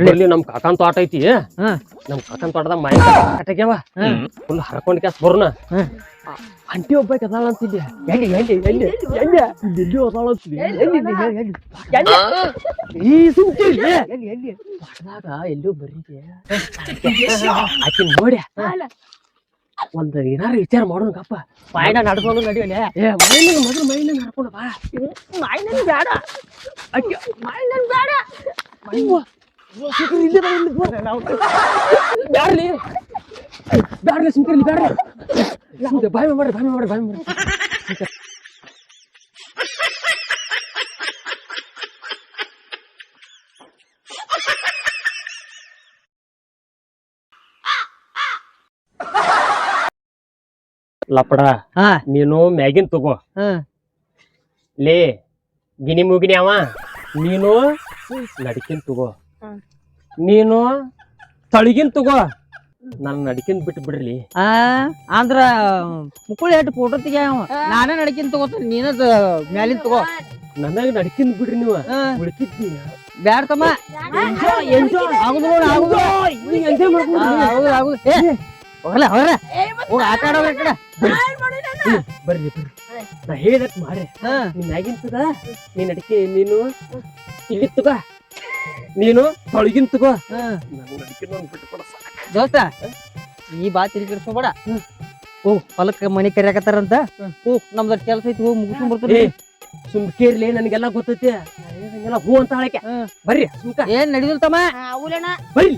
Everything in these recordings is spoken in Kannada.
ಇಲ್ಲಿ ನಮ್ ಕಾಕನ್ ತೋಟ ಐತಿ. ನಮ್ ಕಾಕನ್ ತೋಟದ ಮೈ ಕಟ್ಟಾಗ್ಯಾವ. ಫುಲ್ ಹರ್ಕೊಂಡ್ ಕ್ಯಾಸ್ ಬರೋಣ. ಅಂಟಿ ಒಬ್ಬಾಕಿ ಅದಾಳ ಅಂತಿದ್ದೆ. ಎಲ್ಲಿ ಎಲ್ಲಿ ಎಲ್ಲಿ ಎಲ್ಲಿ ಎಲ್ಲಿ ಅದಾಳ ಅಂತಿದ್ದೆ. ಈ ಸುಮ್ಕಿರಿ ಎಲ್ಲಿ ಎಲ್ಲಿ ತೋಟದಾಗ ಎಲ್ಲೂ ಬರೀದೆ ಆಕಿ ನೋಡಿ ಒಂದ್ ಏನಾರ ವಿಚಾರ ಮಾಡೋಣಪ್ಪ. ಮೈನ ನಡ್ಕೊಂಡು ನಡಿಯಲ್ಲ. ಮೈನ ಮೊದಲು ಮೈನ ನಡ್ಕೊಂಡು ಬಾ. ಮೈನ ಬೇಡ ಅಕ್ಕಿ ಮೈನ ಬೇಡ. ಬ್ಯಾಡ್ಲಿ ಬ್ಯಾಡ್ಲಿ ಸುಮ್ಕಿರ್ಲಿ ಬ್ಯಾಡ್ರಿ. ಬಾಯ್ ಮಾಡ್ರಿ ಬಾಯ್ ಮಾಡ್ರಿ ಬಾಯ್ ಮಾಡ್ರಿ. ಲಪಡ ನೀನು ಮ್ಯಾಗಿನ್ ತಗೋ. ಲೇ ಗಿನಿ ಮುಗಿನಿ ಅವ ನೀನು ನಡಿಕಿನ್ ತಗೋ. ನೀನು ತಳಿಗಿನ್ ತಗೋ. ನಾನು ನಡಿಕಿನ್ ಬಿಟ್ಟು ಬಿಡ್ರಿ. ಅಂದ್ರ ಮುಕ್ಕುಳಿ ಎಷ್ಟು ಫೋಟೋ ತೆಗಿಯಾವ. ನಾನೇ ನಡಿಕಿನ್ ತಗೋತೀನಿ, ನೀನ ಮ್ಯಾಲಿನ್ ತಗೋ. ನನಗ ನಡಿಕಿನ್ ಬಿಡ್ರಿ ನೀವು. ಉಳ್ಕಿದ್ದಿ ಬ್ಯಾಡ ತಮ್ಮ. ಹೋಗಲ್ಲ ಹೋಗ್ರ ಹೋಗ ಆಟ ಆಡೋರ ಕಡೆ ಬರ್ರಿ ಬರ್ರಿ. ನಾ ಹೇಳಿದಕ್ ಮಾರಿ ನೀನ್ ಮ್ಯಾಗಿನ್ ತಗ. ನೀನ್ ಅಡಿಕೆ ನೀನು ಇಲ್ಲಿ ತಗ. ನೀನು ತೊಳಗಿನ್ ತಗೋ. ದೋಸ್ತ ಈ ಬಾ ತಿರುಗಿಡ್ಸ್ಕೊಬೇಡ. ಹೋಗ್ ಹೊಲಕ್ಕ ಮನಿ ಕರಿಯಾಕತ್ತಾರಂತ. ಹೋಗ್ ನಮ್ದ ಕೆಲಸ ಐತಿ, ಹೋಗಿ ಮುಗಿಸ್ಕೊಂಡ್ ಬರ್ತೀವಿ. ಸುಮ್ಕೇರ್ಲಿ ನನಗೆಲ್ಲ ಗೊತ್ತೈತಿ. ಎಲ್ಲ ಹೂ ಅಂತ ಹೇಳಕ್ಕೆ ಬರ್ರಿ. ಸುಮ್ಕ ಏನ್ ನಡಿದಿಲ್ ತಮ್ಮ. ಬರ್ರಿ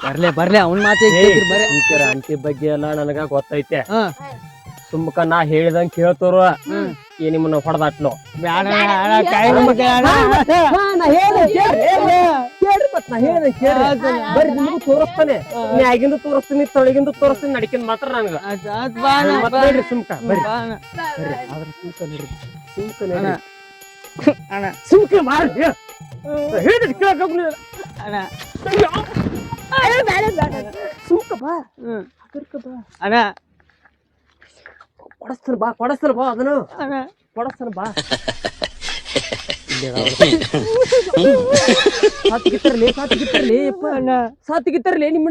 ಬರ್ಲೆ ಬರ್ಲೆ ಅವ್ನ ಮಾತಿ ಅಂಟಿ ಬಗ್ಗೆ ಎಲ್ಲ ನನಗ ಗೊತ್ತೈತೆ. ಸುಮ್ಕ ನಾ ಹೇಳಿದಂಗ ಕೇಳ್ತೋರು ನಿಮ್ಮನ್ನ ಹೊಡೆದಾಟ್ಲು. ಬರ್ರಿ ನಿಮಗೂ ತೋರಿಸ್ತಾನೆ. ಮ್ಯಾಗಿಂದು ತೋರಿಸ್ತೀನಿ ತೊಳಗಿಂದು ತೋರಿಸ್ತೀನಿ. ನಡಿಕಿಂದ ಮಾತ್ರ ನನಗ ಬರ್ರಿ. ಸುಮ್ಕ ಬರ್ರಿ ಆದ್ರ ಸುಮ್ಕ ನಡ್ರಿ. ಸುಮ್ಕ ನಡ್ರಿ ಸುಮ್ಕ ಮಾಡ್ರಿ. ಹೇಳಿದ್ ಕೇಳಕ್ ಸುಮ್ಕ ಬಾ. ಅಣ್ಣ ಕೊಡಸ್ತಾನ ಬಾ ಕೊಡಸ್ತಾನ ಬಾ. ಅದನ್ನು ಕೊಡಸ್ತಾನ ಬಾ. ಸಾತಿಗಿತ್ತರ್ಲಿ ಸಾತಿಗಿತ್ತರ್ಲಿ ಸಾತಿಗಿತ್ತರ್ಲಿ ನಿಮ್ಮ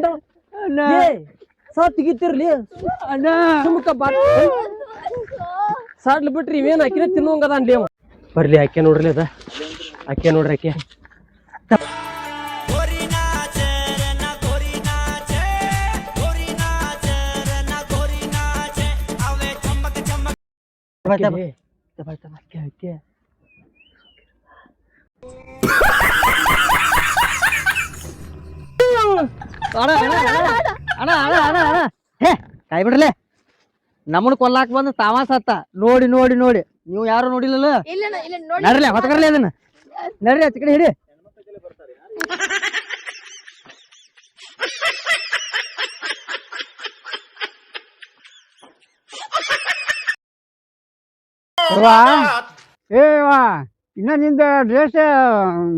ಸಾತಿಗಿತ್ತಿರ್ಲಿ ಅಣ್ಣ. ಸುಮ್ಕ ಬಾ. ಸಾಡ್ಲಿ ಬಿಟ್ರಿ ಇವೇನ್ ಅಕ್ಕಿನ ತಿನ್ನುವಂಗದ ಅನ್ಲಿ ಅವ. ಬರ್ಲಿ ಅಕ್ಕಿ ನೋಡ್ರಿ. ಅದ ಅಕ್ಕಿ ನೋಡ್ರಿ. ಅಕ್ಕಿ ಕೈ ಬಿಡ್ರಲೆ. ನಮ್ಮನ್ ಕೊಲ್ಲಾಕ್ ಬಂದು ತಾವಾಸ ಹತ್ತ. ನೋಡಿ ನೋಡಿ ನೋಡಿ ನೀವು ಯಾರು ನೋಡಿಲ್ಲ. ನಡ್ರಲೆ ಹೊತ್ಕರ್ಲಿ ಅದನ್ನ. ನಡ್ರಿ ಆಚ ಕಡೆ ಹಿಡಿ. ಏವಾ ಇನ್ನ ನಿಂದ ಡ್ರೆಸ್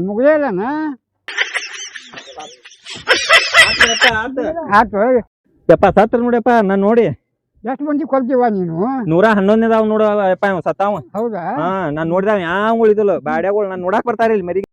ಮುಗಿಯಲ್ಲನ. ಆತು ಯಪ್ಪ ಸತ್ರ ನೋಡ್ಯಪ್ಪ. ನಾನ್ ನೋಡಿ ಎಷ್ಟು ಮಂದಿ ಕೊಲ್ತೀವ ನೀನು? 111 ನೋಡಪ್ಪ ಸತ್ತಾವ. ಹೌದಾ? ಹಾ ನಾನ್ ನೋಡಿದಾವ ಯಾವ ಉಳಿದಲ್ಲ ಬಾಡ್ಯಾಗಳು. ನಾನ್ ನೋಡಾಕ್ ಬರ್ತಾರ ಇಲ್ಲಿ ಮರಿ.